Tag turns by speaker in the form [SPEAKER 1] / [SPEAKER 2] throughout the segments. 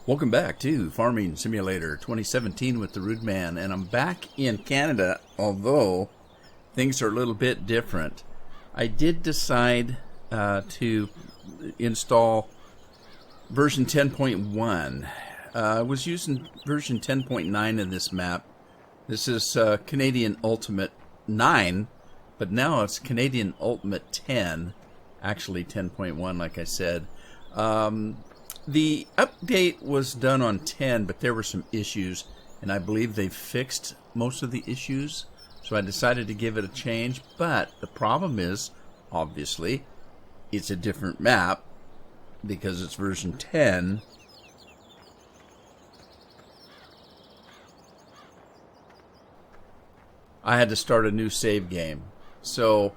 [SPEAKER 1] Welcome back to Farming Simulator 2017 with the Rude Man, and I'm back in Canada, although things are a little bit different. I did decide to install version 10.1. I was using version 10.9 in this map. This is Canadian Ultimate 9, but now it's Canadian Ultimate 10, actually 10.1 like I said. The update was done on 10, but there were some issues, and I believe they fixed most of the issues, so I decided to give it a change. But the problem is, obviously, it's a different map because it's version 10. I had to start a new save game. So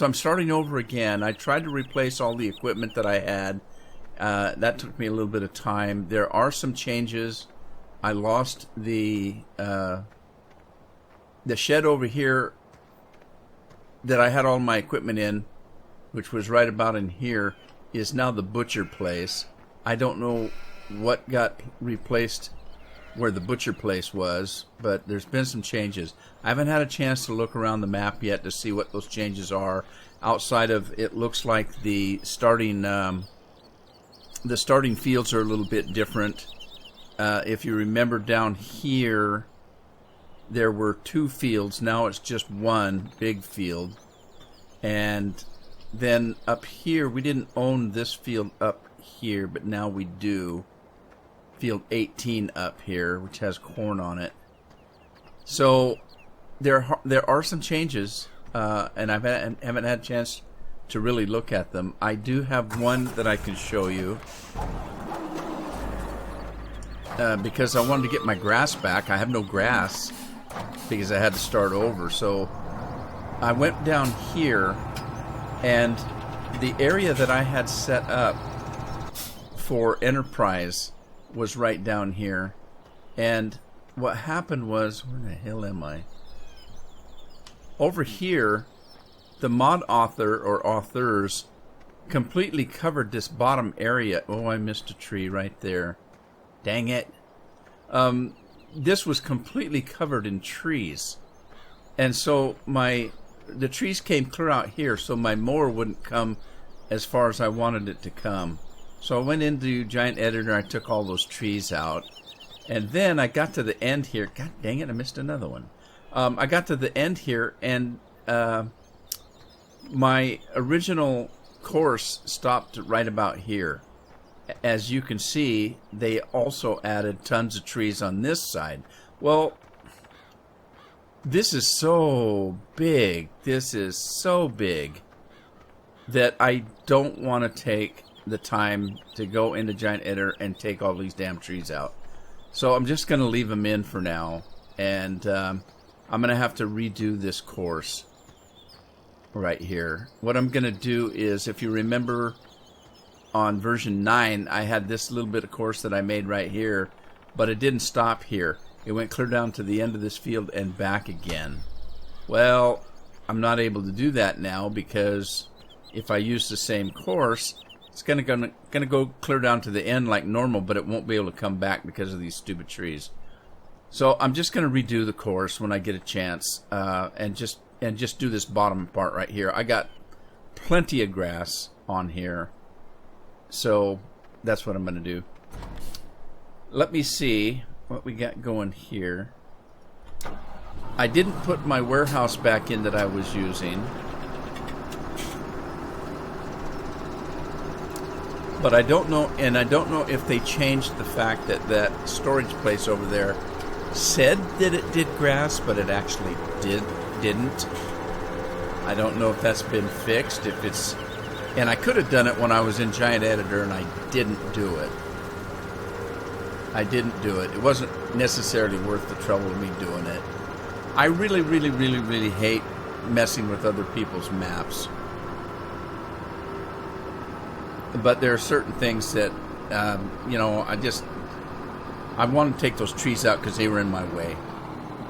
[SPEAKER 1] I'm starting over again. I tried to replace all the equipment that I had. That took me a little bit of time. There are some changes. I lost the shed over here that I had all my equipment in, which was right about in here, is now the butcher place. I don't know what got replaced where the butcher place was, but there's been some changes. I haven't had a chance to look around the map yet to see what those changes are. Outside of it, looks like the starting fields are a little bit different. If you remember down here, there were 2 fields. Now it's just one big field. And then up here, we didn't own this field up here, but now we do. Field 18 up here, which has corn on it. So there are some changes, and I haven't had a chance to really look at them. I do have one that I can show you because I wanted to get my grass back. I have no grass because I had to start over. So I went down here, and the area that I had set up for Enterprise was right down here. And what happened was, where the hell am I? Over here, the mod author or authors completely covered this bottom area. Oh, I missed a tree right there. Dang it. This was completely covered in trees. And so the trees came clear out here, so my mower wouldn't come as far as I wanted it to come. So I went into Giant Editor, I took all those trees out, and then I got to the end here. God dang it, I missed another one. I got to the end here, and my original course stopped right about here. As you can see, they also added tons of trees on this side. Well, this is so big, that I don't want to take the time to go into Giant Editor and take all these damn trees out. So I'm just going to leave them in for now, and I'm going to have to redo this course right here. What I'm going to do is, if you remember on version 9, I had this little bit of course that I made right here, but it didn't stop here. It went clear down to the end of this field and back again. Well, I'm not able to do that now because if I use the same course, it's gonna go clear down to the end like normal, but it won't be able to come back because of these stupid trees. So I'm just gonna redo the course when I get a chance, and just do this bottom part right here. I got plenty of grass on here, so that's what I'm gonna do. Let me see what we got going here. I didn't put my warehouse back in that I was using. But I don't know, and I don't know if they changed the fact that that storage place over there said that it did grass, but it actually didn't. I don't know if that's been fixed, if it's... And I could have done it when I was in Giant Editor, and I didn't do it. It wasn't necessarily worth the trouble of me doing it. I really, really, really, really hate messing with other people's maps. But there are certain things that, I want to take those trees out because they were in my way.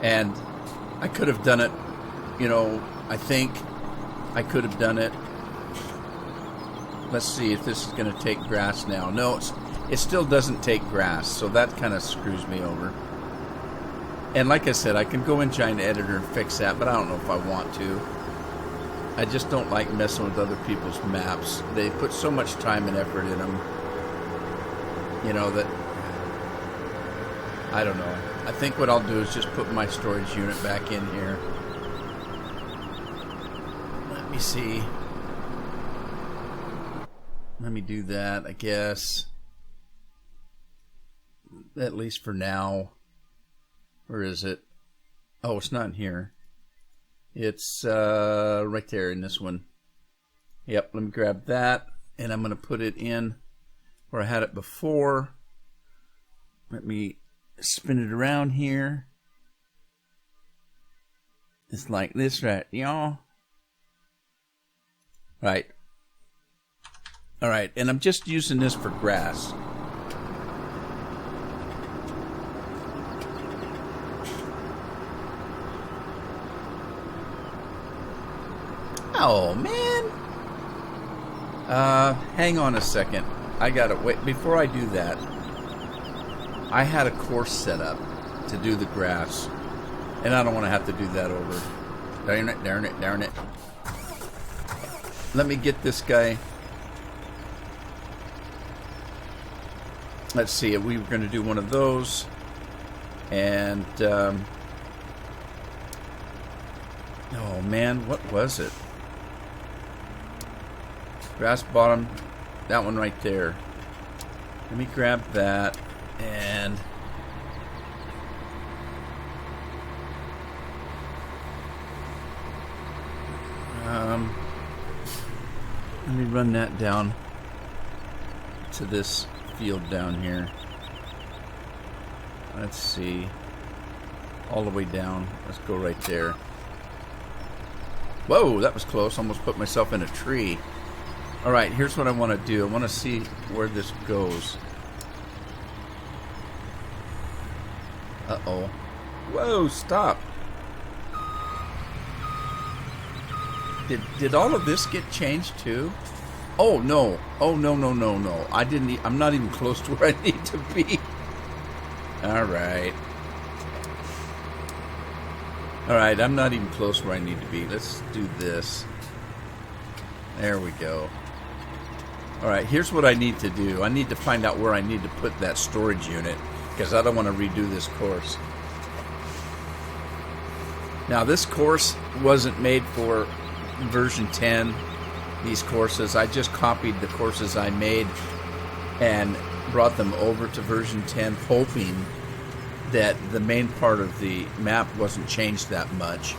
[SPEAKER 1] And I could have done it, I think I could have done it. Let's see if this is going to take grass now. No, it still doesn't take grass, so that kind of screws me over. And like I said, I can go in Giant Editor and fix that, but I don't know if I want to. I just don't like messing with other people's maps. They put so much time and effort in them, you know, that I don't know. I think what I'll do is just put my storage unit back in here. Let me see. Let me do that, I guess. At least for now. Where is it? Oh, it's not in here. It's right there in this one. Yep, let me grab that. And I'm going to put it in where I had it before. Let me spin it around here. It's like this, right, y'all? Right. Alright, and I'm just using this for grass. Oh, man. Hang on a second. I gotta wait. Before I do that, I had a course set up to do the grass, and I don't want to have to do that over. Darn it, darn it, darn it. Let me get this guy. Let's see, we were going to do one of those, and oh man, what was it? Grass bottom, that one right there. Let me grab that, and let me run that down to this field down here. Let's see. All the way down. Let's go right there. Whoa, that was close. Almost put myself in a tree. Alright, here's what I want to do. I want to see where this goes. Uh-oh. Whoa, stop. Did all of this get changed too? Oh no. Oh no no no no. I'm not even close to where I need to be. Alright. Alright, I'm not even close where I need to be. Let's do this. There we go. Alright, here's what I need to do. I need to find out where I need to put that storage unit, because I don't want to redo this course. Now, this course wasn't made for version 10, these courses. I just copied the courses I made and brought them over to version 10, hoping that the main part of the map wasn't changed that much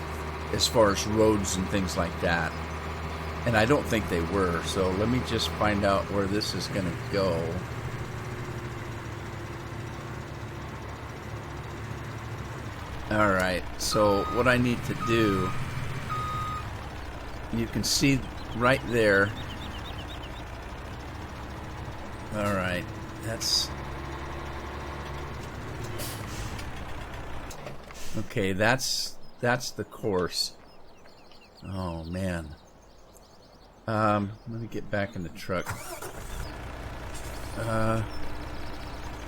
[SPEAKER 1] as far as roads and things like that. And I don't think they were, so let me just find out where this is going to go. Alright, so what I need to do, you can see right there. Alright, that's... Okay, that's the course. Oh, man. Let me get back in the truck.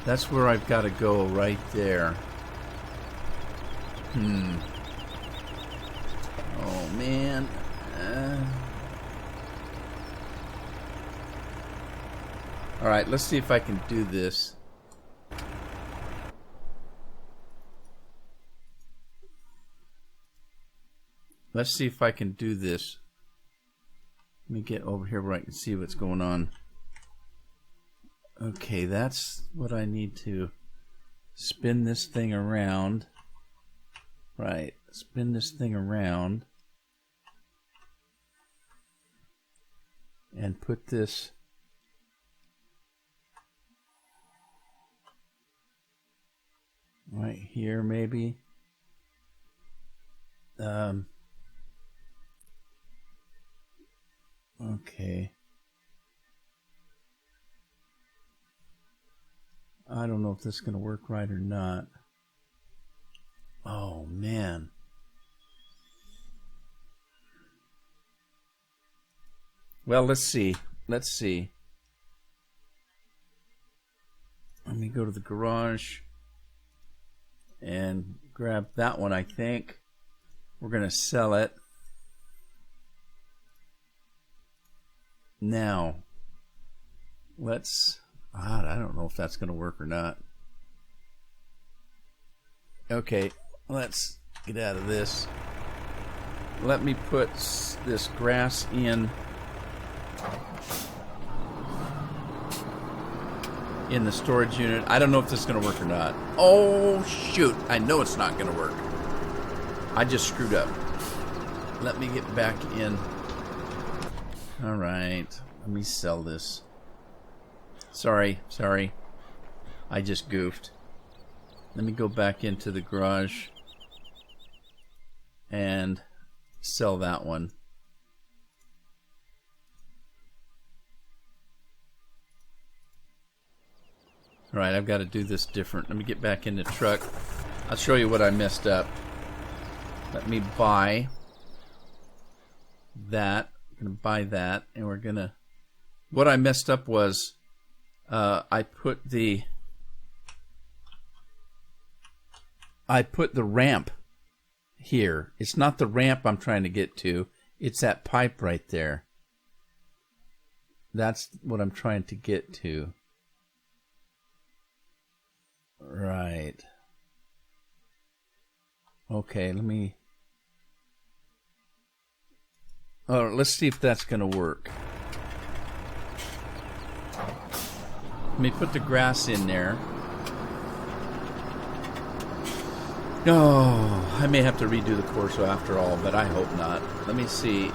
[SPEAKER 1] That's where I've got to go, right there. Oh, man. Alright, let's see if I can do this. Let's see if I can do this. Let me get over here where I can see what's going on. Okay, that's what I need to spin this thing around. Right, spin this thing around. And put this right here, maybe. Okay. I don't know if this is going to work right or not. Oh, man. Well, let's see. Let's see. Let me go to the garage and grab that one, I think. We're going to sell it. Now, let's... I don't know if that's going to work or not. Okay, let's get out of this. Let me put this grass in the storage unit. I don't know if this is going to work or not. Oh, shoot. I know it's not going to work. I just screwed up. Let me get back in. All right. Let me sell this. Sorry. I just goofed. Let me go back into the garage and sell that one. Alright, I've got to do this different. Let me get back in the truck. I'll show you what I messed up. Let me buy that. I'm going to buy that, and we're going to... What I messed up was I put the ramp here. It's not the ramp I'm trying to get to. It's that pipe right there. That's what I'm trying to get to. Right. Okay, let me... Oh, let's see if that's going to work. Let me put the grass in there. No, I may have to redo the Corso after all, but I hope not. Let me see.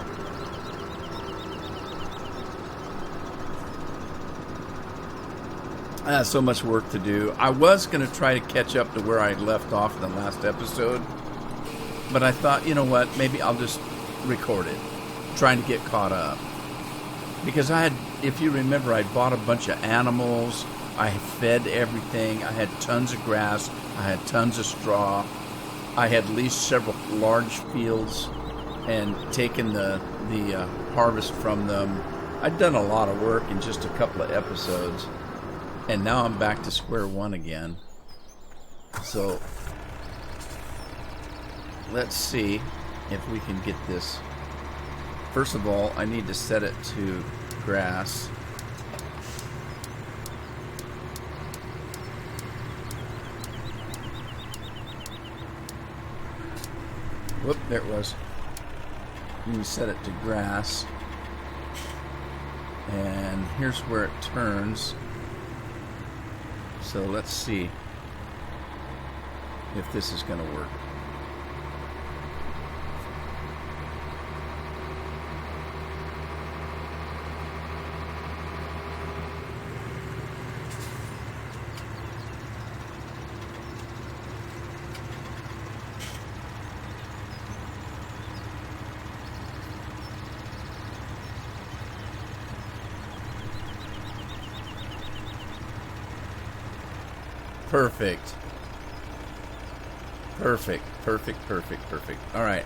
[SPEAKER 1] I have so much work to do. I was going to try to catch up to where I left off in the last episode, but I thought, you know what, maybe I'll just record it, trying to get caught up. Because I had, if you remember, I bought a bunch of animals, I fed everything, I had tons of grass, I had tons of straw, I had leased several large fields and taken the harvest from them. I'd done a lot of work in just a couple of episodes. And now I'm back to square one again. So, let's see if we can get this. First of all, I need to set it to grass. Whoop, there it was. Let me set it to grass. And here's where it turns. So let's see if this is going to work. Perfect. All right.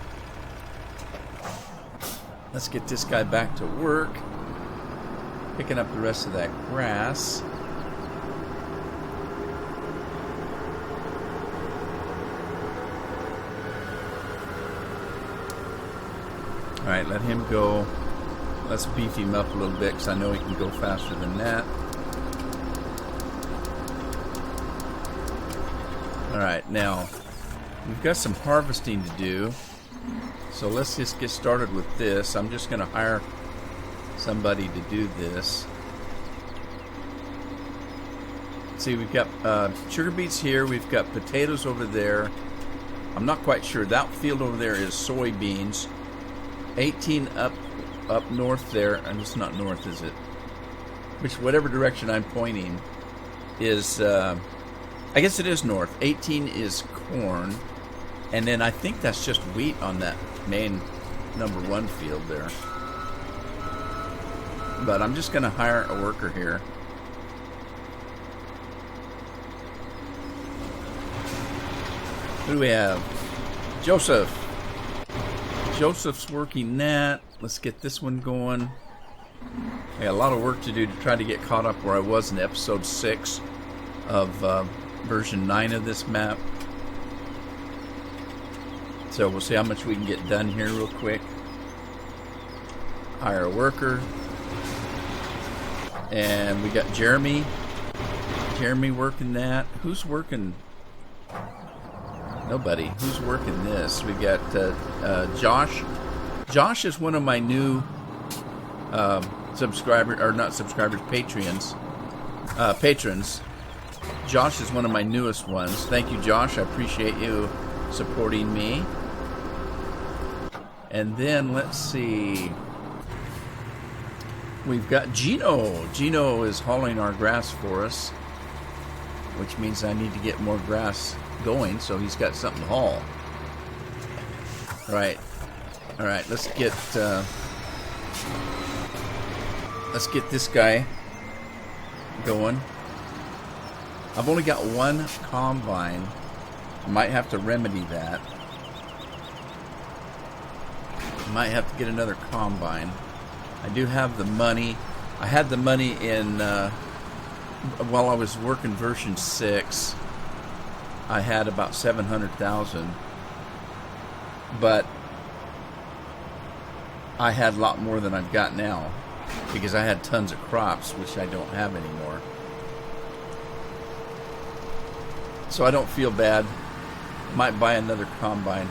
[SPEAKER 1] Let's get this guy back to work. Picking up the rest of that grass. All right, let him go. Let's beef him up a little bit because I know he can go faster than that. Alright, now, we've got some harvesting to do, so let's just get started with this. I'm just going to hire somebody to do this. See, we've got sugar beets here, we've got potatoes over there. I'm not quite sure. That field over there is soybeans. 18 up north there, and it's not north, is it? Whatever direction I'm pointing is... I guess it is north. 18 is corn. And then I think that's just wheat on that main number 1 field there. But I'm just going to hire a worker here. Who do we have? Joseph. Joseph's working that. Let's get this one going. I got a lot of work to do to try to get caught up where I was in episode 6. of version 9 of this map. So we'll see how much we can get done here real quick. Hire a worker. And we got Jeremy. Jeremy working that. Who's working? Nobody. Who's working this? We got Josh. Josh is one of my new subscribers, or not subscribers, patrons. Josh is one of my newest ones. Thank you, Josh. I appreciate you supporting me. And then let's see. We've got Gino. Gino is hauling our grass for us, which means I need to get more grass going, so he's got something to haul. Right. All right. Let's get this guy going. I've only got one combine. I might have to remedy that. Might have to get another combine. I do have the money. I had the money in while I was working version 6. I had about 700,000, but I had a lot more than I've got now because I had tons of crops, which I don't have anymore. So I don't feel bad. Might buy another combine.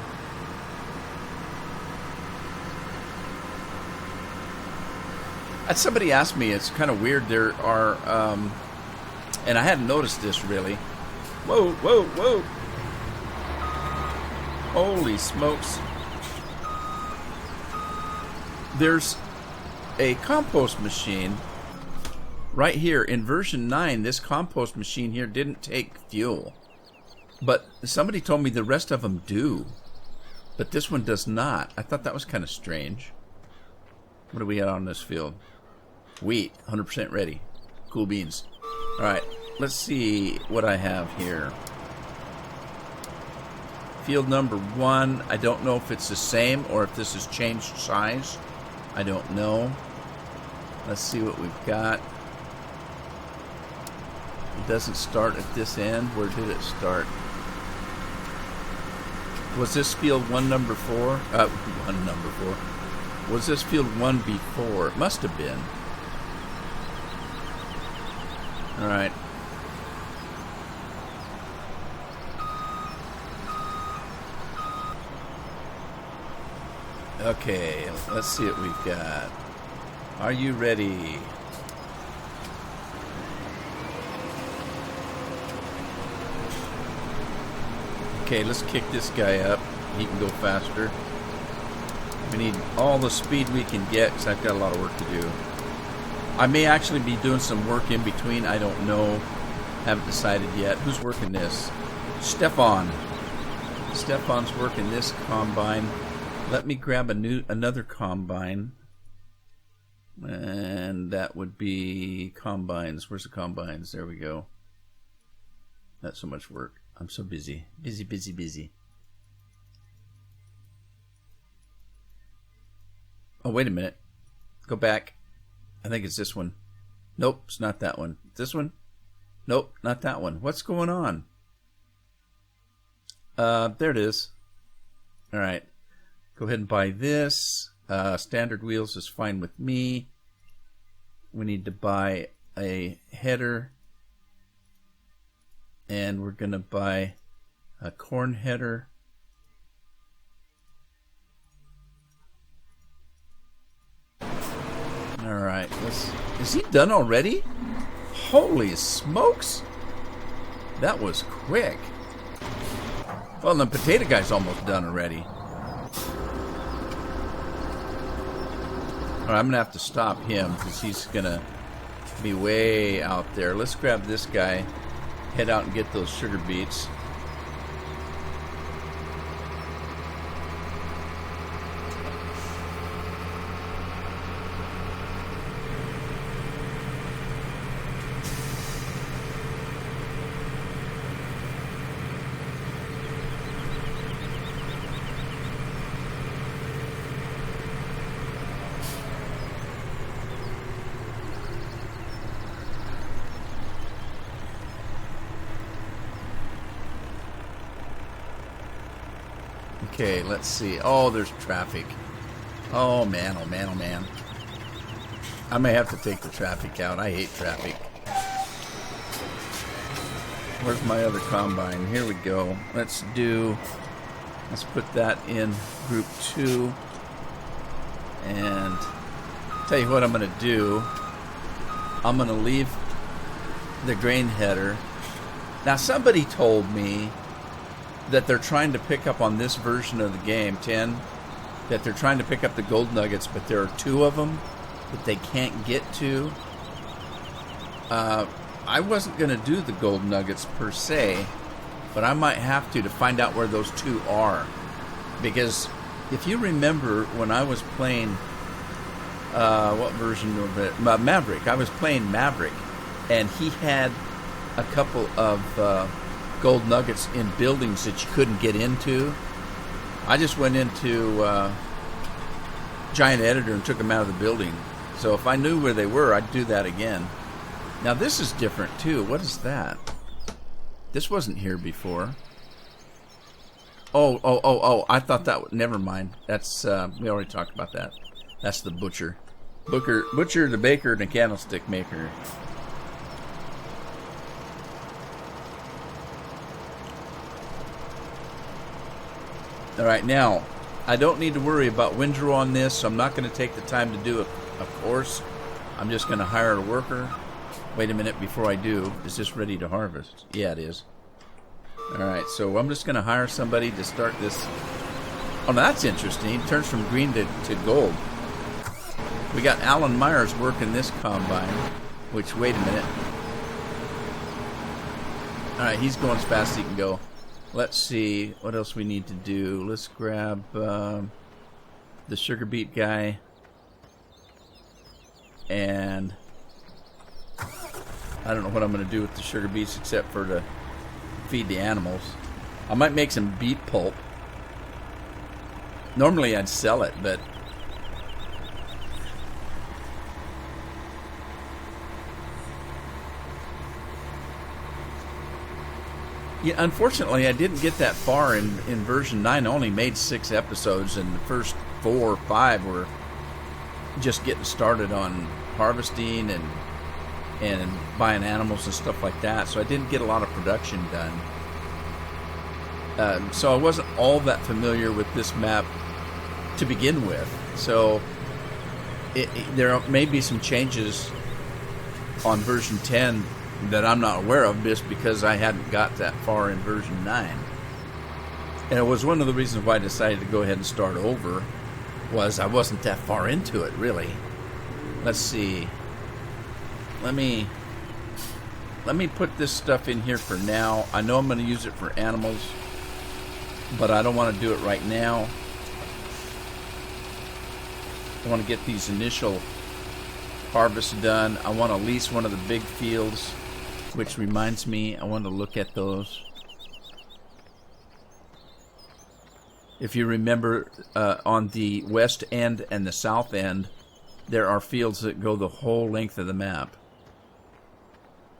[SPEAKER 1] Somebody asked me, it's kind of weird, there are, and I hadn't noticed this really. Whoa, whoa, whoa. Holy smokes. There's a compost machine right here. In version 9, this compost machine here didn't take fuel. But somebody told me the rest of them do. But this one does not. I thought that was kind of strange. What do we have on this field? Wheat, 100% ready. Cool beans. Alright, let's see what I have here. Field number 1. I don't know if it's the same or if this has changed size. I don't know. Let's see what we've got. It doesn't start at this end. Where did it start? Was this field 1 number 4? 1 number 4. Was this field 1 before? It must have been. Alright. Okay, let's see what we've got. Are you ready? Okay, let's kick this guy up. He can go faster. We need all the speed we can get because I've got a lot of work to do. I may actually be doing some work in between. I don't know. Haven't decided yet. Who's working this? Stefan. Stefan's working this combine. Let me grab another combine. And that would be combines. Where's the combines? There we go. That's so much work. I'm so busy. Busy, busy, busy. Oh, wait a minute. Go back. I think it's this one. Nope, it's not that one. This one? Nope, not that one. What's going on? There it is. Alright. Go ahead and buy this. Standard wheels is fine with me. We need to buy a header. And we're going to buy a corn header. Alright, is he done already? Holy smokes! That was quick. Well, the potato guy's almost done already. Alright, I'm going to have to stop him because he's going to be way out there. Let's grab this guy, head out and get those sugar beets. Okay, let's see. Oh, there's traffic. Oh, man, oh, man, oh, man. I may have to take the traffic out. I hate traffic. Where's my other combine? Here we go. Let's put that in group 2. And tell you what I'm going to do. I'm going to leave the grain header. Now, somebody told me that they're trying to pick up on this version of the game, 10, that they're trying to pick up the gold nuggets, but there are 2 of them that they can't get to. I wasn't going to do the gold nuggets per se, but I might have to find out where those 2 are. Because if you remember when I was playing, what version of it? Maverick. I was playing Maverick, and he had a couple of gold nuggets in buildings that you couldn't get into. I just went into Giant Editor and took them out of the building. So if I knew where they were, I'd do that again. Now this is different too. What is that? This wasn't here before. Oh, I thought that... Never mind. That's, we already talked about that. That's the butcher. Butcher, the baker, and the candlestick maker. Alright, now, I don't need to worry about windrow on this, so I'm not going to take the time to do a course. I'm just going to hire a worker. Wait a minute, before I do, is this ready to harvest? Yeah, it is. Alright, so I'm just going to hire somebody to start this. Oh, now that's interesting. It turns from green to gold. We got Alan Myers working this combine, which, wait a minute. Alright, he's going as fast as he can go. Let's see what else we need to do. Let's grab the sugar beet guy. And I don't know what I'm going to do with the sugar beets except for to feed the animals. I might make some beet pulp. Normally I'd sell it, but yeah, unfortunately I didn't get that far in version 9. I only made 6 episodes, and the first 4 or 5 were just getting started on harvesting and buying animals and stuff like that, so I didn't get a lot of production done. So I wasn't all that familiar with this map to begin with. So there may be some changes on version 10 that I'm not aware of, just because I hadn't got that far in version 9. And it was one of the reasons why I decided to go ahead and start over, was I wasn't that far into it, really. Let's see. Let me put this stuff in here for now. I know I'm going to use it for animals, but I don't want to do it right now. I want to get these initial harvests done. I want to lease one of the big fields, which reminds me, I want to look at those. If you remember, on the west end and the south end, there are fields that go the whole length of the map.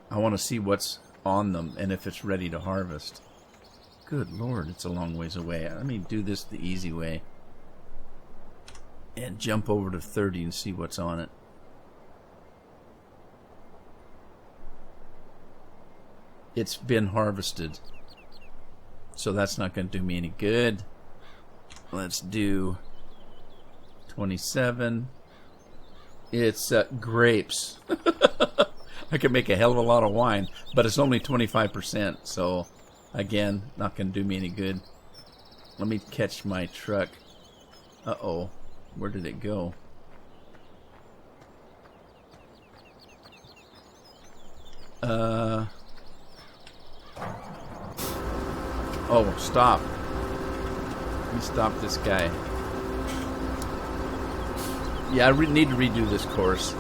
[SPEAKER 1] I want to see what's on them and if it's ready to harvest. Good Lord, it's a long ways away. Let me do this the easy way and jump over to 30 and see what's on it. It's been harvested, so that's not going to do me any good. Let's do 27. It's grapes. I could make a hell of a lot of wine, but it's only 25%, so again, not going to do me any good. Let me catch my truck. Uh-oh. Where did it go? Oh, stop. Let me stop this guy. Yeah, I need to redo this course.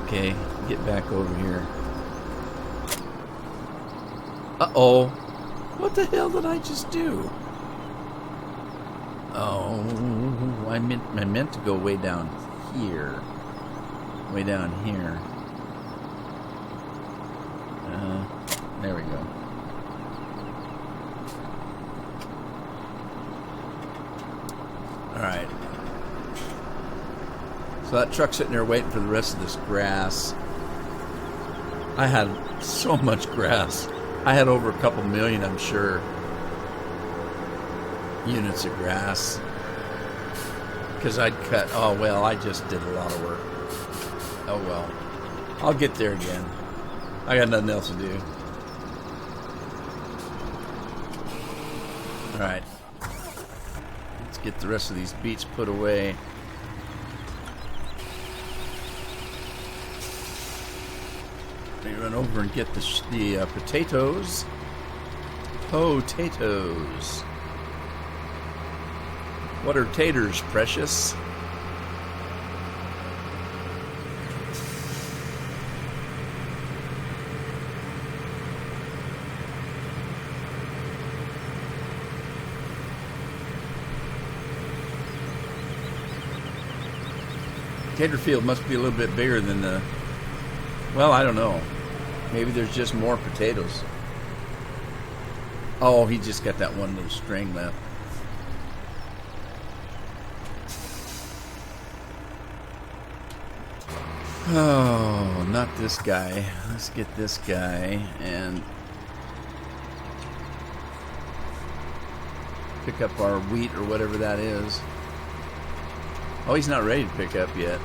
[SPEAKER 1] Okay, get back over here. Uh-oh. What the hell did I just do? Oh, I meant to go way down here. Way down here. There we go. Alright. So that truck's sitting there waiting for the rest of this grass. I had so much grass. I had over a couple million, I'm sure, units of grass. Because I'd cut... Oh, well, I just did a lot of work. Oh, well. I'll get there again. I got nothing else to do. Alright. Let's get the rest of these beets put away. Let me run over and get the potatoes. Potatoes. What are taters, precious? Tater field must be a little bit bigger than the... Well, I don't know. Maybe there's just more potatoes. Oh, he just got that one little string left. Oh, not this guy. Let's get this guy and pick up our wheat or whatever that is. Oh, he's not ready to pick up yet.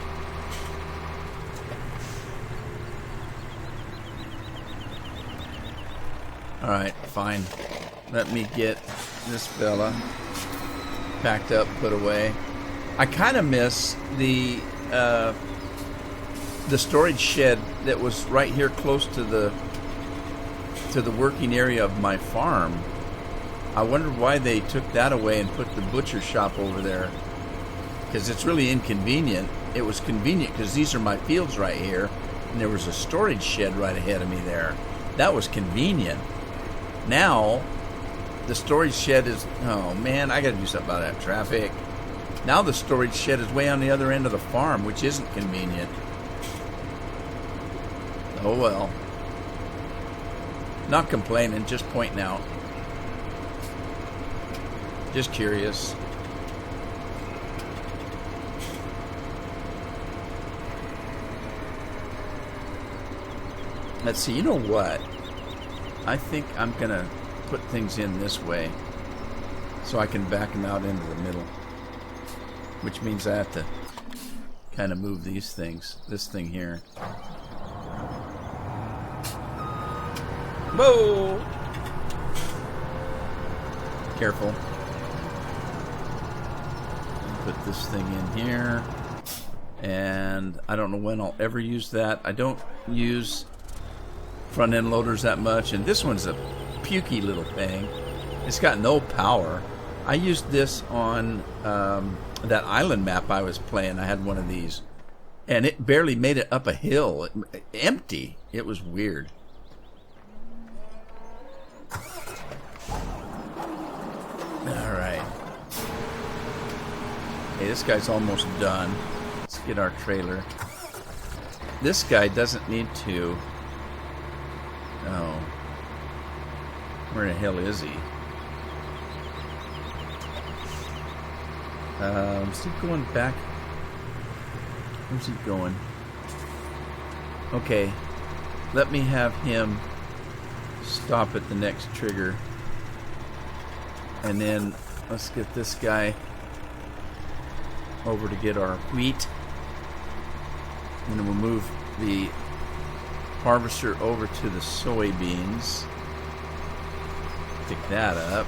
[SPEAKER 1] Alright, fine. Let me get this fella packed up, put away. I kind of miss the storage shed that was right here close to the working area of my farm. I wondered why they took that away and put the butcher shop over there. Because it's really inconvenient. It was convenient because these are my fields right here, and there was a storage shed right ahead of me there. That was convenient. Now, the storage shed is... Oh, man, I got to do something about that traffic. Now the storage shed is way on the other end of the farm, which isn't convenient. Oh, well. Not complaining, just pointing out. Just curious. Let's see, you know what? I think I'm going to put things in this way so I can back them out into the middle. Which means I have to kind of move these things. This thing here. Whoa! Careful. Put this thing in here. And I don't know when I'll ever use that. I don't use front end loaders that much, and this one's a pukey little thing. It's got no power. I used this on that island map I was playing. I had one of these, and it barely made it up a hill. Empty. It was weird. Alright. Hey, this guy's almost done. Let's get our trailer. This guy doesn't need to... Oh. Where the hell is he? Is he going back? Where's he going? Okay. Let me have him stop at the next trigger. And then let's get this guy over to get our wheat. And then we'll move the harvester over to the soybeans. Pick that up.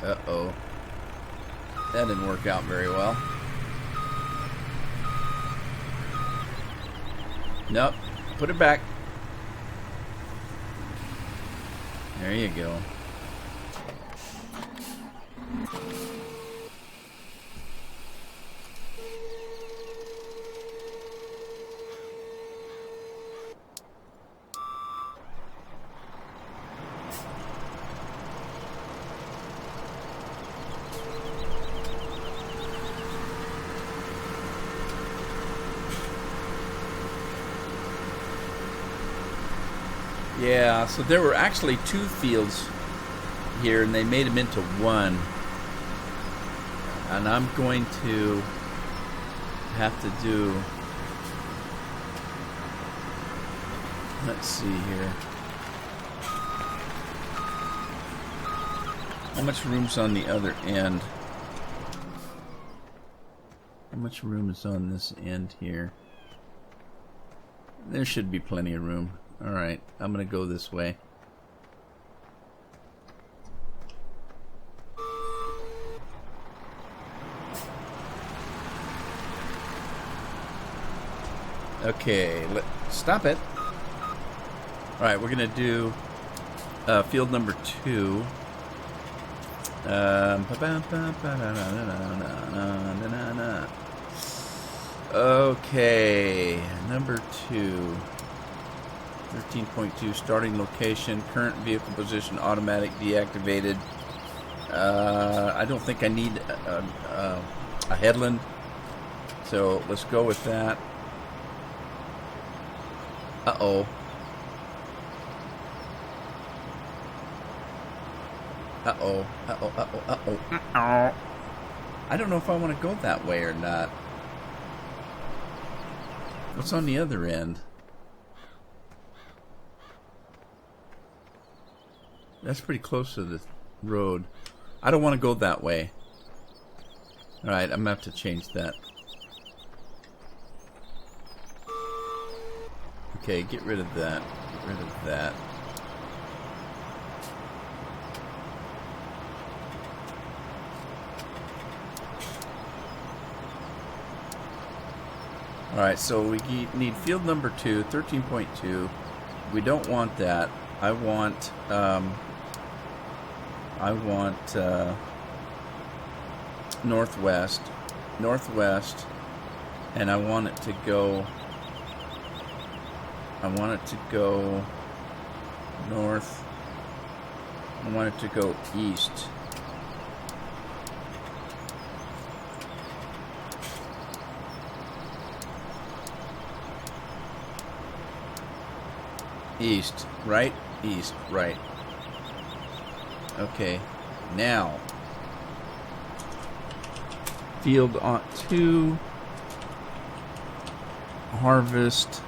[SPEAKER 1] Uh-oh. That didn't work out very well. Nope. Put it back. There you go. Yeah, so there were actually 2 fields here, and they made them into one. And I'm going to have to do... Let's see here. How much room's on the other end? How much room is on this end here? There should be plenty of room. Alright, I'm going to go this way. Okay, stop it. Alright, we're going to do field number 2. Okay, number 2. 13.2, starting location, current vehicle position, automatic deactivated. I don't think I need a headland, so let's go with that. Uh-oh. Uh-oh. Uh-oh. Uh-oh. Uh-oh. Uh-oh. I don't know if I want to go that way or not. What's on the other end? That's pretty close to the road. I don't want to go that way. Alright, I'm going to have to change that. Okay, get rid of that. Get rid of that. Alright, so we need field number 2, 13.2. We don't want that. I want northwest, and I want it to go north. I want it to go east. East, right? East, right. Okay, now field on 2, harvest.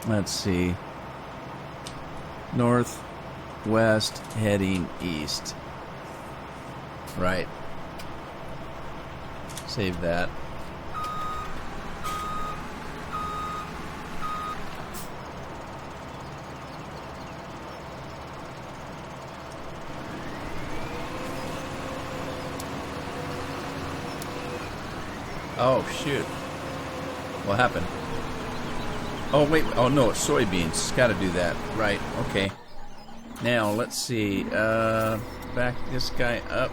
[SPEAKER 1] Let's see. North, west, heading east. Right. Save that. Oh, shoot. What happened? Oh, wait. Oh, no, it's soybeans. It's got to do that. Right. Okay. Now, let's see. Back this guy up.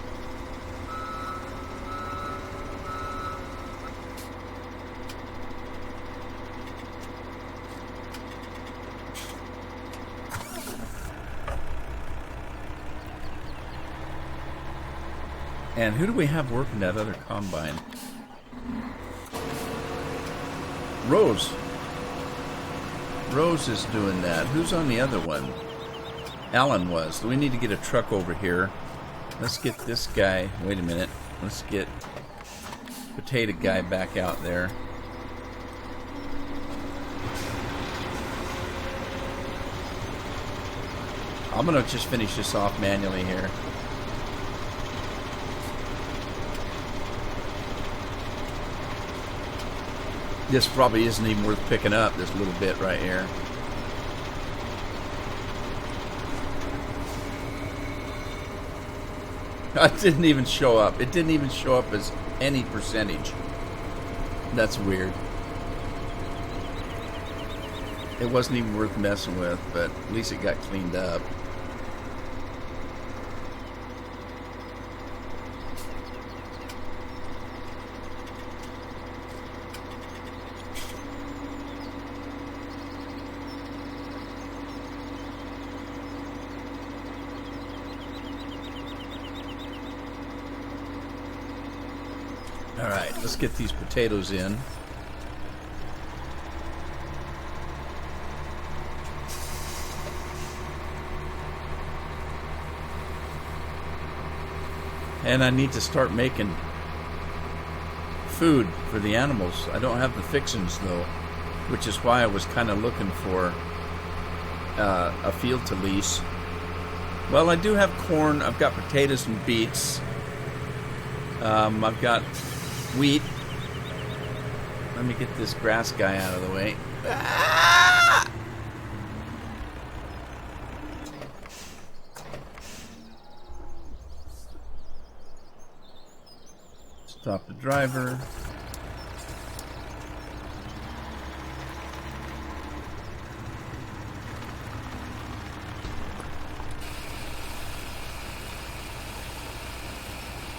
[SPEAKER 1] And who do we have working that other combine? Rose. Rose is doing that. Who's on the other one? Alan was. We need to get a truck over here. Let's get this guy. Wait a minute. Let's get Potato Guy back out there. I'm going to just finish this off manually here. This probably isn't even worth picking up, this little bit right here. It didn't even show up. It didn't even show up as any percentage. That's weird. It wasn't even worth messing with, but at least it got cleaned up. let's get these potatoes in. And I need to start making food for the animals. I don't have the fixins though, which is why I was kind of looking for a field to lease. Well, I do have corn. I've got potatoes and beets. I've got wheat. Let me get this grass guy out of the way. Ah! Stop the driver.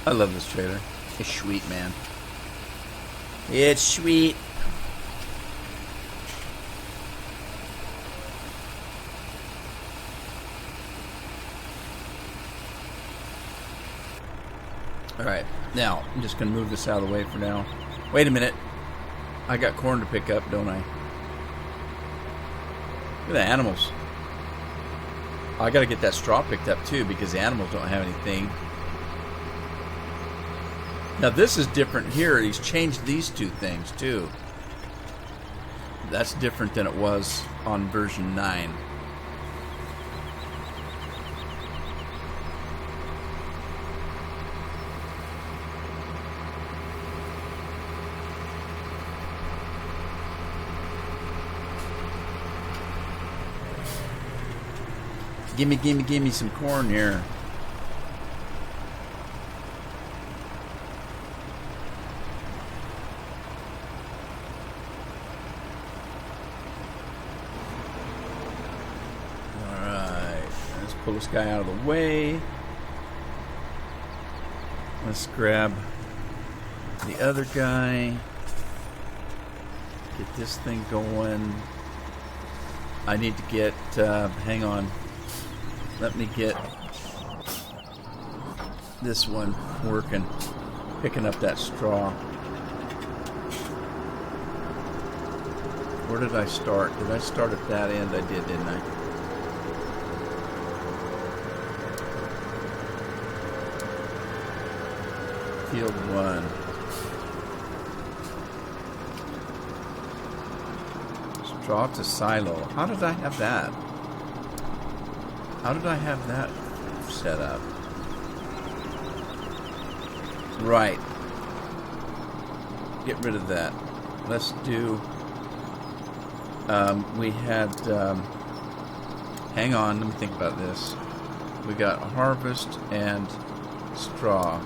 [SPEAKER 1] I love this trailer. It's sweet, man. It's sweet. Alright, now, I'm just going to move this out of the way for now. Wait a minute. I got corn to pick up, don't I? Look at the animals. I got to get that straw picked up, too, because the animals don't have anything. Now, this is different here. He's changed these two things, too. That's different than it was on version 9. Give me some corn here. Alright, let's pull this guy out of the way. Let's grab the other guy. Get this thing going. I need to get, hang on. Let me get this one working, picking up that straw. Where did I start? Did I start at that end? I did, didn't I? Field 1. Straw to silo. How did I have that? How did I have that set up? Right. Get rid of that. Let's do... we had... hang on, let me think about this. We got harvest and straw.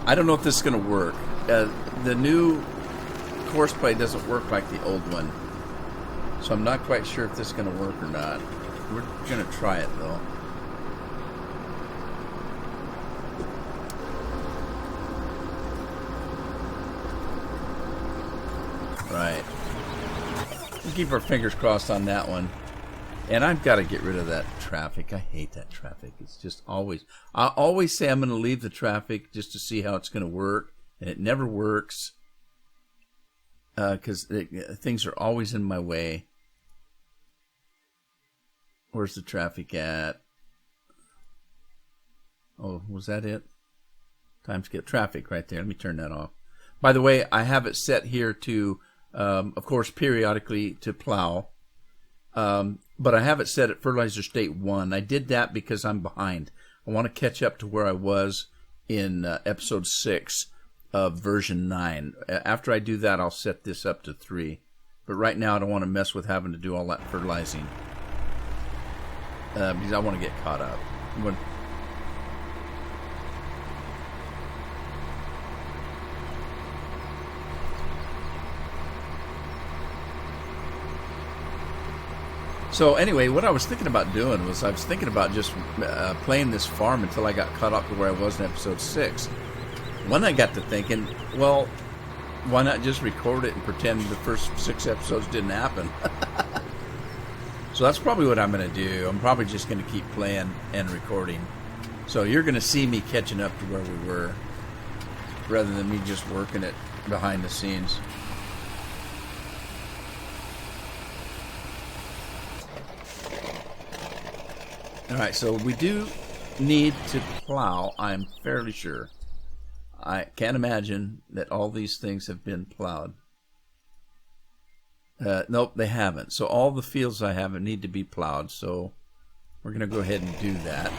[SPEAKER 1] I don't know if this is going to work. The new course play doesn't work like the old one. So I'm not quite sure if this is going to work or not. We're going to try it, though. Right. We'll keep our fingers crossed on that one. And I've got to get rid of that traffic. I hate that traffic. It's just always... I always say I'm going to leave the traffic just to see how it's going to work. And it never works. Because things are always in my way. Where's the traffic at? Oh, was that it? Time skip traffic right there. Let me turn that off. By the way, I have it set here to, of course, periodically to plow. But I have it set at fertilizer state 1. I did that because I'm behind. I want to catch up to where I was in episode 6 of version 9. After I do that, I'll set this up to 3. But right now, I don't want to mess with having to do all that fertilizing. Because I want to get caught up. So anyway, what I was thinking about doing was I was thinking about just playing this farm until I got caught up to where I was in episode 6. When I got to thinking, well, why not just record it and pretend the first 6 episodes didn't happen? So that's probably what I'm going to do. I'm probably just going to keep playing and recording. So you're going to see me catching up to where we were. rather than me just working it behind the scenes. Alright, so we do need to plow, I'm fairly sure. I can't imagine that all these things have been plowed. Nope, they haven't. So all the fields I have need to be plowed, so we're going to go ahead and do that.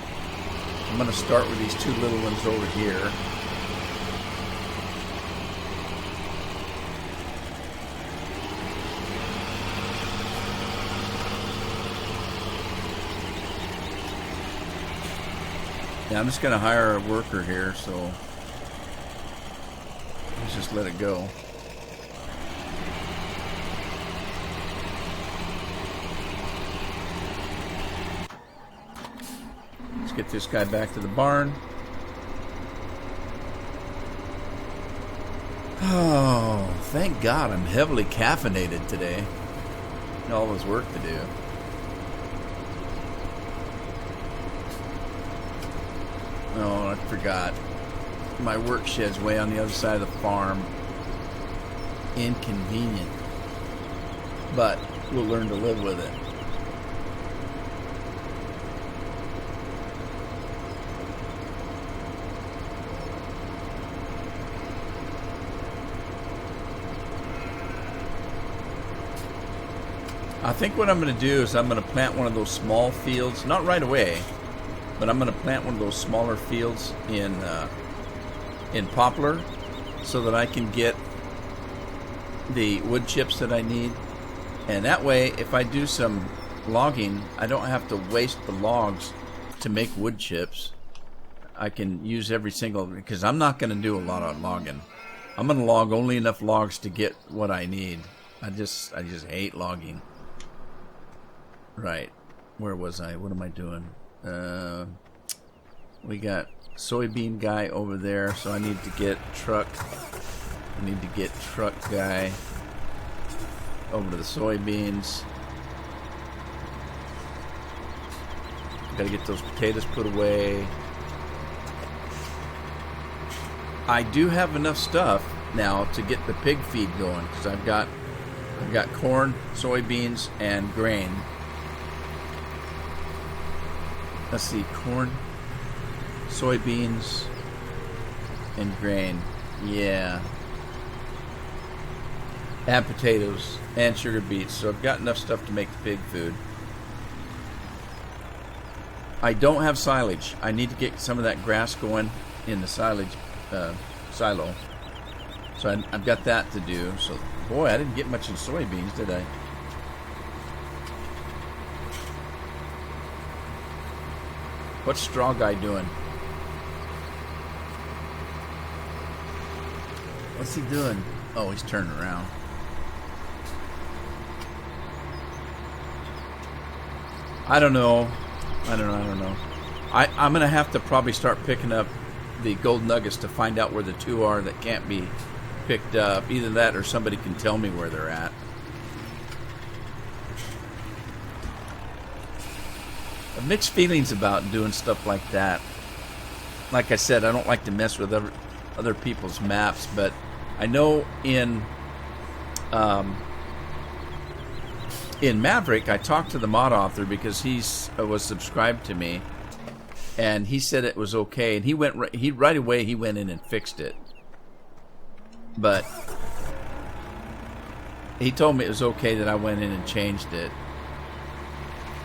[SPEAKER 1] I'm going to start with these two little ones over here. Yeah, I'm just going to hire a worker here, so let's just let it go. Let's get this guy back to the barn. Oh, thank God I'm heavily caffeinated today. All this work to do. Oh, I forgot. My work shed's way on the other side of the farm. Inconvenient. But we'll learn to live with it. I think what I'm going to do is I'm going to plant one of those small fields, not right away, but I'm going to plant one of those smaller fields in poplar so that I can get the wood chips that I need. And that way, if I do some logging, I don't have to waste the logs to make wood chips. I can use every single, because I'm not going to do a lot of logging. I'm going to log only enough logs to get what I need. I just hate logging. Right. Where was I? What am I doing? We got soybean guy over there, so I need to get truck. I need to get truck guy over to the soybeans. Gotta get those potatoes put away. I do have enough stuff now to get the pig feed going, because I've got corn, soybeans, and grain. Let's see, corn, soybeans, and grain. Yeah. And potatoes, and sugar beets. So I've got enough stuff to make the pig food. I don't have silage. I need to get some of that grass going in the silage silo. So I've got that to do. So, boy, I didn't get much in soybeans, did I? What's Straw Guy doing? What's he doing? Oh, he's turning around. I don't know. I'm going to have to probably start picking up the gold nuggets to find out where the two are that can't be picked up. Either that or somebody can tell me where they're at. I have mixed feelings about doing stuff like that. Like I said, I don't like to mess with other people's maps, but I know in Maverick, I talked to the mod author because he was subscribed to me, and he said it was okay, and he right away he went in and fixed it. But he told me it was okay that I went in and changed it.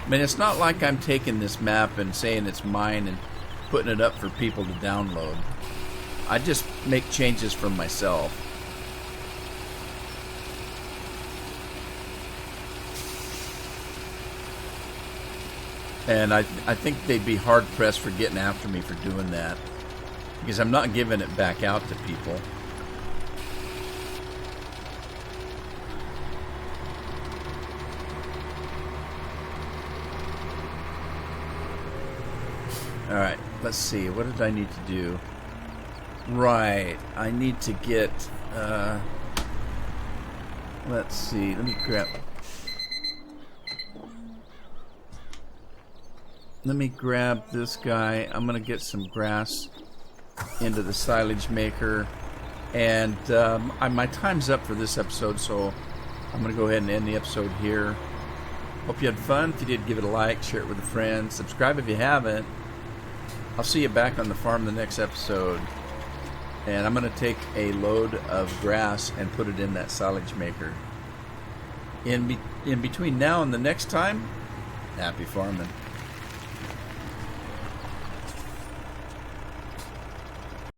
[SPEAKER 1] I mean, it's not like I'm taking this map and saying it's mine and putting it up for people to download. I just make changes for myself. And I think they'd be hard-pressed for getting after me for doing that, because I'm not giving it back out to people. Alright, let's see. What did I need to do? Right, I need to get... let's see. Let me grab this guy. I'm going to get some grass into the silage maker. And my time's up for this episode, so I'm going to go ahead and end the episode here. Hope you had fun. If you did, give it a like, share it with a friend, subscribe if you haven't. I'll see you back on the farm the next episode. And I'm going to take a load of grass and put it in that silage maker. In between now and the next time, happy farming.